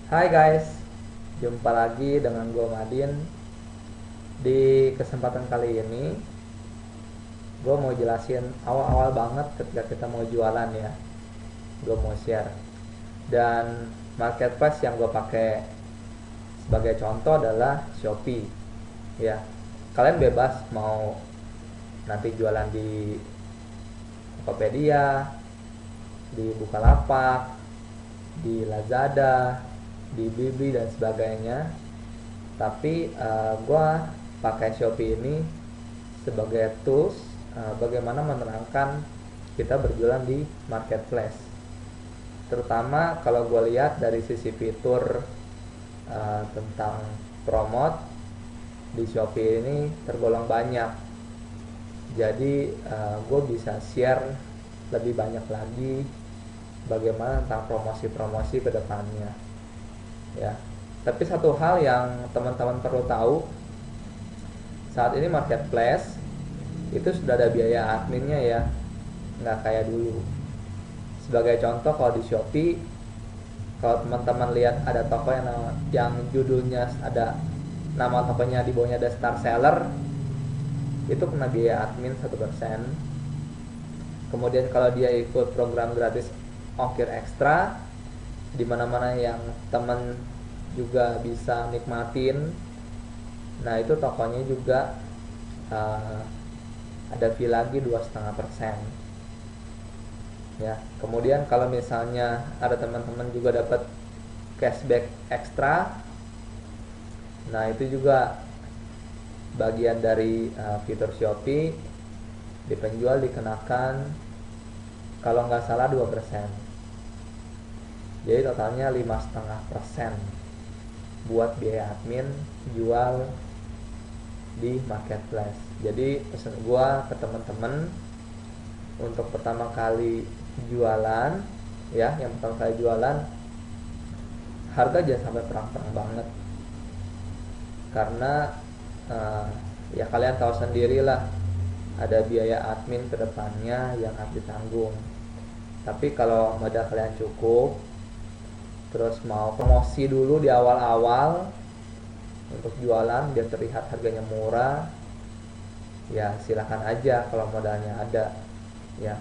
Hai guys, jumpa lagi dengan gue Madin. Di kesempatan kali ini, gue mau jelasin awal-awal banget ketika kita mau jualan ya. Gue mau share. Dan marketplace yang gue pakai sebagai contoh adalah Shopee. Ya, kalian bebas mau nanti jualan di Tokopedia, di Bukalapak, di Lazada, di Bibi dan sebagainya. Tapi gue pakai Shopee ini sebagai tools bagaimana menerangkan kita berjualan di marketplace, terutama kalau gue lihat dari sisi fitur tentang promote di Shopee ini tergolong banyak. Jadi gue bisa share lebih banyak lagi bagaimana tentang promosi-promosi ke depannya ya. Tapi satu hal yang teman-teman perlu tahu, saat ini marketplace itu sudah ada biaya adminnya ya, nggak kayak dulu. Sebagai contoh, kalau di Shopee, kalau teman-teman lihat ada toko yang judulnya ada nama tokonya di bawahnya ada star seller, itu kena biaya admin 1%. Kemudian kalau dia ikut program gratis ongkir ekstra, di mana-mana yang teman juga bisa nikmatin, nah itu tokonya juga ada fee lagi 2,5% ya. Kemudian kalau misalnya ada teman-teman juga dapat cashback ekstra, nah itu juga bagian dari fitur Shopee. Di penjual dikenakan kalau nggak salah 2%, jadi totalnya 5,5% buat biaya admin jual di marketplace. Jadi pesan gua ke teman-teman untuk pertama kali jualan ya, yang pertama kali jualan, harga jangan sampai perang-perang banget, karena ya kalian tahu sendirilah ada biaya admin kedepannya yang harus ditanggung. Tapi kalau modal kalian cukup, terus mau promosi dulu di awal-awal untuk jualan biar terlihat harganya murah, ya silahkan aja kalau modalnya ada ya.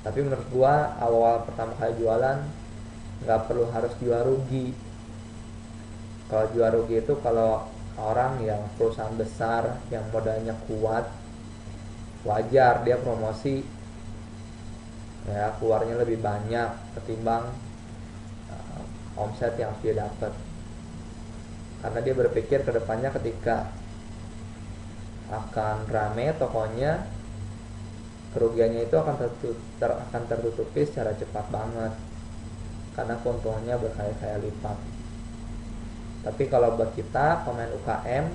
Tapi menurut gua awal pertama kali jualan nggak perlu harus jual rugi. Kalau jual rugi itu kalau orang yang perusahaan besar yang modalnya kuat, wajar dia promosi ya, keluarnya lebih banyak ketimbang omset yang dia dapat, karena dia berpikir kedepannya ketika akan rame tokonya, kerugiannya itu akan tertutupi secara cepat banget karena keuntungannya berkali-kali lipat. Tapi kalau buat kita pemain UKM,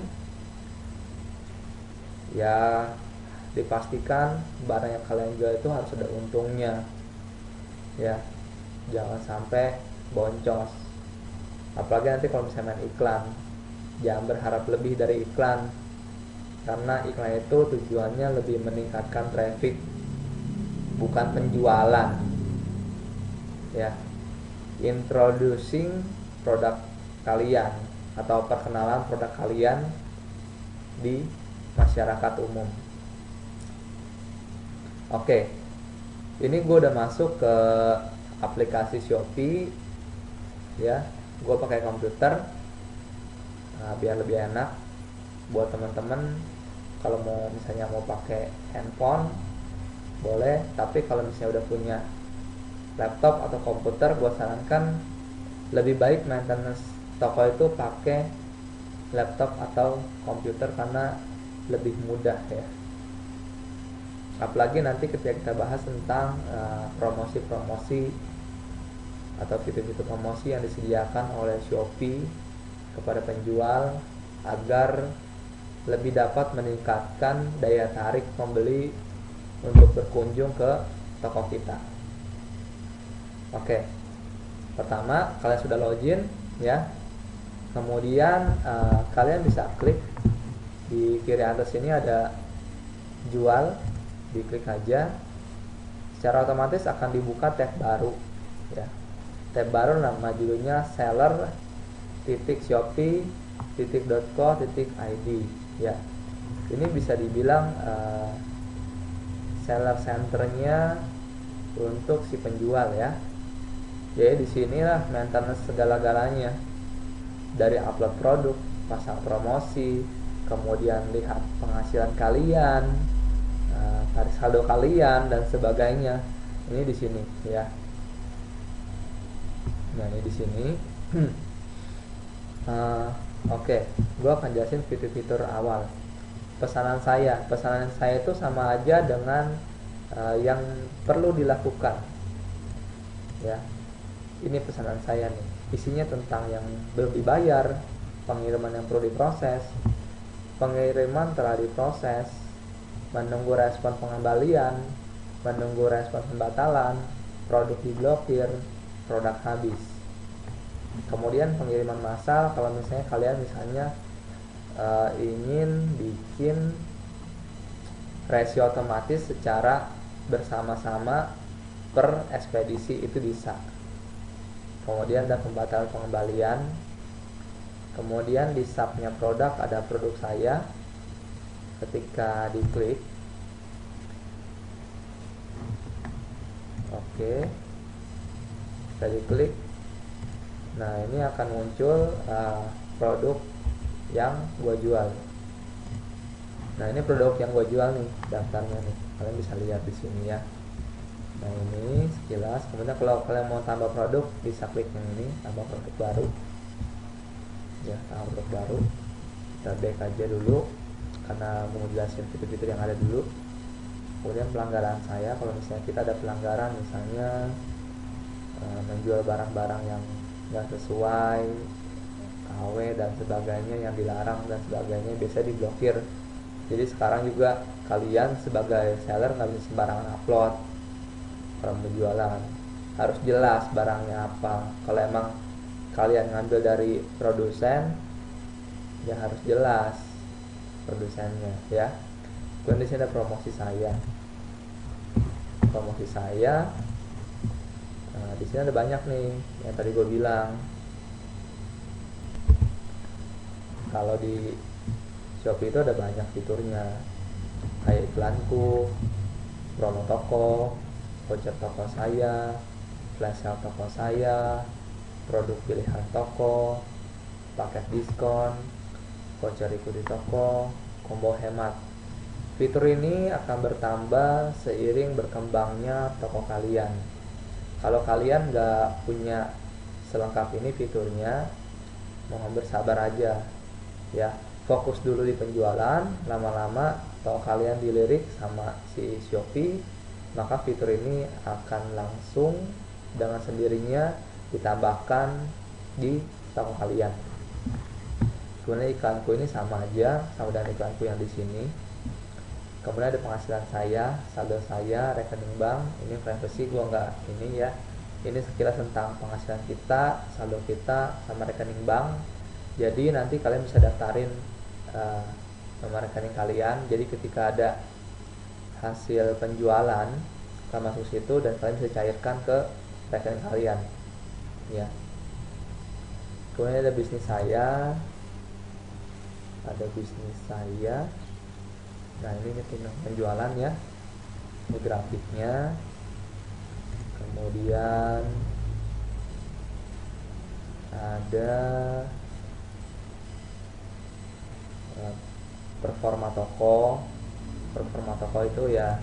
ya dipastikan barang yang kalian jual itu harus ada untungnya ya, jangan sampai boncos. Apalagi nanti kalau misalnya main iklan, jangan berharap lebih dari iklan, karena iklan itu tujuannya lebih meningkatkan traffic, bukan penjualan ya. Introducing produk kalian atau perkenalan produk kalian di masyarakat umum. Oke, ini gue udah masuk ke aplikasi Shopee ya. Gue pakai komputer biar lebih enak buat teman-teman. Kalau mau misalnya mau pakai handphone boleh, tapi kalau misalnya udah punya laptop atau komputer, gue sarankan lebih baik maintenance toko itu pakai laptop atau komputer karena lebih mudah ya. Apalagi nanti ketika kita bahas tentang promosi-promosi atau fitur-fitur promosi yang disediakan oleh Shopee kepada penjual agar lebih dapat meningkatkan daya tarik pembeli untuk berkunjung ke toko kita. Oke, pertama kalian sudah login ya, kemudian kalian bisa klik di kiri atas ini ada jual, diklik aja, secara otomatis akan dibuka tab baru ya. tab baru, nama judulnya seller.shopee.co.id ya. Ini bisa dibilang seller centernya untuk si penjual ya. Jadi disinilah maintenance segala-galanya, dari upload produk, pasang promosi, kemudian lihat penghasilan kalian, tarik saldo kalian dan sebagainya. Ini di sini ya. Nah ini di sini. Oke, gue akan jelasin fitur-fitur awal. Pesanan saya itu sama aja dengan yang perlu dilakukan ya. Ini pesanan saya nih, isinya tentang yang belum dibayar, pengiriman yang perlu diproses, pengiriman telah diproses, menunggu respon pengembalian, menunggu respon pembatalan, produk diblokir, produk habis. Kemudian pengiriman massal, kalau misalnya kalian ingin bikin rasio otomatis secara bersama-sama per ekspedisi, itu bisa. Kemudian ada pembatalan pengembalian. Kemudian di subnya produk ada produk saya. Ketika diklik, oke, kita diklik, nah ini akan muncul produk yang gue jual. Nah ini produk yang gue jual nih, daftarnya nih, kalian bisa lihat di sini ya. Nah ini sekilas. Kemudian kalau kalian mau tambah produk, bisa klik yang ini, tambah produk baru ya, tambah produk baru. Kita back aja dulu karena mau jelasin fitur-fitur yang ada dulu. Kemudian pelanggaran saya, kalau misalnya kita ada pelanggaran, misalnya menjual barang-barang yang nggak sesuai, KW dan sebagainya, yang dilarang dan sebagainya, biasa diblokir. Jadi sekarang juga kalian sebagai seller nggak bisa sembarangan upload kalau penjualan, harus jelas barangnya apa. Kalau emang kalian ngambil dari produsen, ya harus jelas produsennya ya. Kemudian di sini ada promosi saya. Nah, di sini ada banyak nih yang tadi gue bilang. Kalau di Shopee itu ada banyak fiturnya, kayak iklanku, promo toko, voucher toko saya, flash sale toko saya, produk pilihan toko, paket diskon, voucher ikuti toko, combo hemat. Fitur ini akan bertambah seiring berkembangnya toko kalian. Kalau kalian nggak punya selengkap ini fiturnya, mohon bersabar aja ya. Fokus dulu di penjualan, lama-lama toko kalian dilirik sama si Shopee, maka fitur ini akan langsung dengan sendirinya ditambahkan di toko kalian. Kemudian iklanku ini sama aja sama dengan iklanku yang di sini. Kemudian ada penghasilan saya, saldo saya, rekening bank. Ini privacy gua nggak ini ya. Ini sekilas tentang penghasilan kita, saldo kita, sama rekening bank. Jadi nanti kalian bisa daftarin nomor rekening kalian. Jadi ketika ada hasil penjualan, kalian masuk situ dan kalian bisa cairkan ke rekening kalian ya. Kemudian ada bisnis saya, nah ini tentang penjualan ya, ini grafiknya. Kemudian ada performa toko itu ya,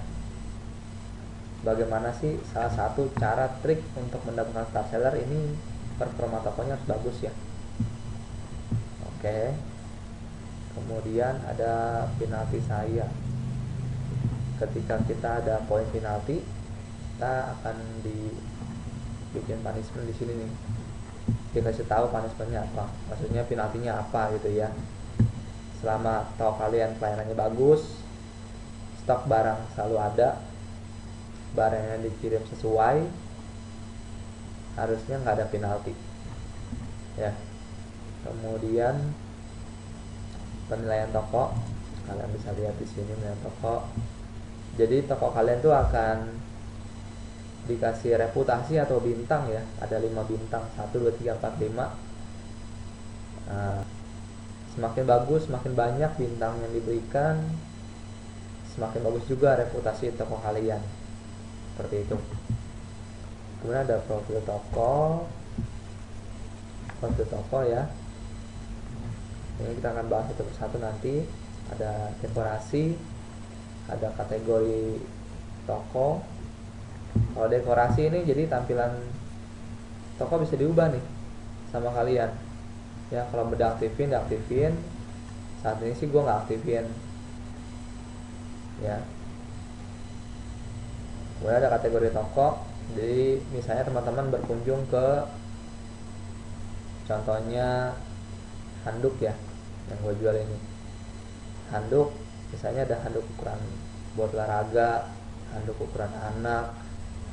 bagaimana sih salah satu cara trik untuk mendapatkan star seller ini, performa tokonya harus bagus ya. Oke. Kemudian ada penalti saya. Ketika kita ada poin penalti, kita akan dibikin punishment di sini nih. Dikasih tahu punishmentnya apa, maksudnya penaltinya apa gitu ya. Selama toko kalian pelayanannya bagus, stok barang selalu ada, barangnya dikirim sesuai, harusnya nggak ada penalti ya. Kemudian penilaian toko, kalian bisa lihat di sini penilaian toko. Jadi toko kalian tuh akan dikasih reputasi atau bintang ya, ada 5 bintang, 1, 2, 3, 4, 5. Semakin bagus, semakin banyak bintang yang diberikan, semakin bagus juga reputasi toko kalian, seperti itu. Kemudian ada profil toko ya, ini kita akan bahas satu persatu nanti. Ada dekorasi, ada kategori toko. Kalau dekorasi ini jadi tampilan toko bisa diubah nih sama kalian ya. Kalau mau diaktifin, saat ini sih gue nggak aktifin ya. Kemudian ada kategori toko, jadi misalnya teman-teman berkunjung ke, contohnya handuk ya yang gue jual ini, handuk misalnya ada handuk ukuran buat olahraga, handuk ukuran anak,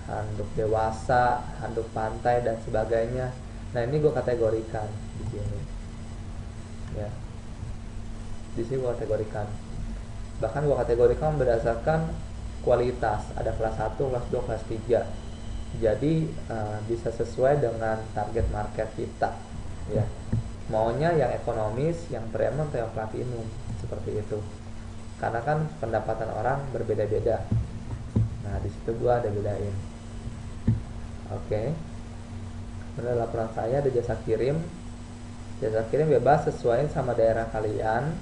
handuk dewasa, handuk pantai dan sebagainya. Nah ini gue kategorikan di sini ya, di sini gue kategorikan, bahkan gue kategorikan berdasarkan kualitas, ada kelas 1, kelas 2, kelas 3. Jadi bisa sesuai dengan target market kita ya, maunya yang ekonomis, yang premium atau yang platinum, seperti itu. Karena kan pendapatan orang berbeda-beda. Nah di situ gue ada bedain. Oke. Kemudian laporan saya ada jasa kirim. Jasa kirim bebas sesuai sama daerah kalian.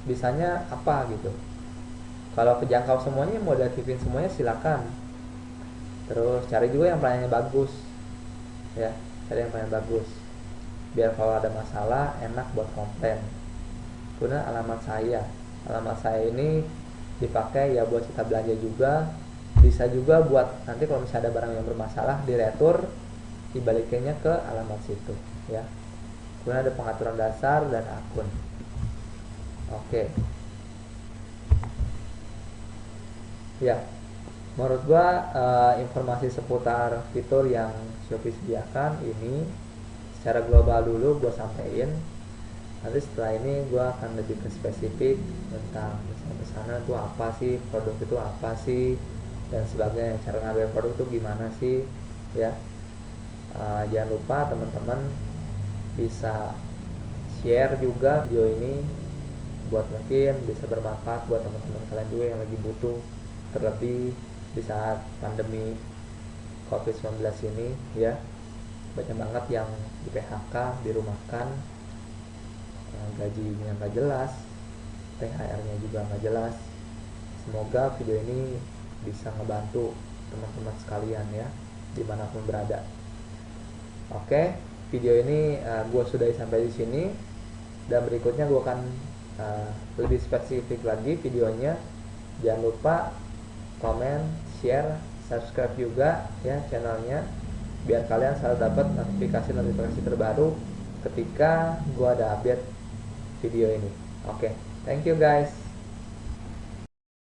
Bisanya apa gitu. Kalau kejangkau semuanya, mau diaktifin semuanya silakan. Terus cari juga yang pelayanannya bagus. Ya, cari yang pelayanan bagus. Biar kalau ada masalah enak buat komplain. Kemudian alamat saya. Alamat saya ini dipakai ya buat kita belanja juga. Bisa juga buat nanti kalau misalnya ada barang yang bermasalah diretur, dibalikinnya ke alamat situ ya. Kemudian ada pengaturan dasar dan akun. Oke. Ya, menurut gua informasi seputar fitur yang Shopee sediakan ini secara global dulu gua sampaikan. Nanti setelah ini gua akan lebih ke spesifik tentang misalnya itu apa sih, produk itu apa sih, dan sebagainya. Cara ngambil produk itu gimana sih ya. Jangan lupa teman-teman bisa share juga video ini buat mungkin bisa bermanfaat buat teman-teman kalian juga yang lagi butuh, terlebih di saat pandemi COVID-19 ini ya. Banyak banget yang di PHK, dirumahkan, gajinya nggak jelas, THR-nya juga nggak jelas. Semoga video ini bisa ngebantu teman-teman sekalian ya, dimanapun berada. Oke, video ini gue sudahi sampai di sini, dan berikutnya gue akan lebih spesifik lagi videonya. Jangan lupa komen, share, subscribe juga ya channelnya, biar kalian selalu dapat notifikasi terbaru ketika gue ada update video ini. Oke, thank you guys.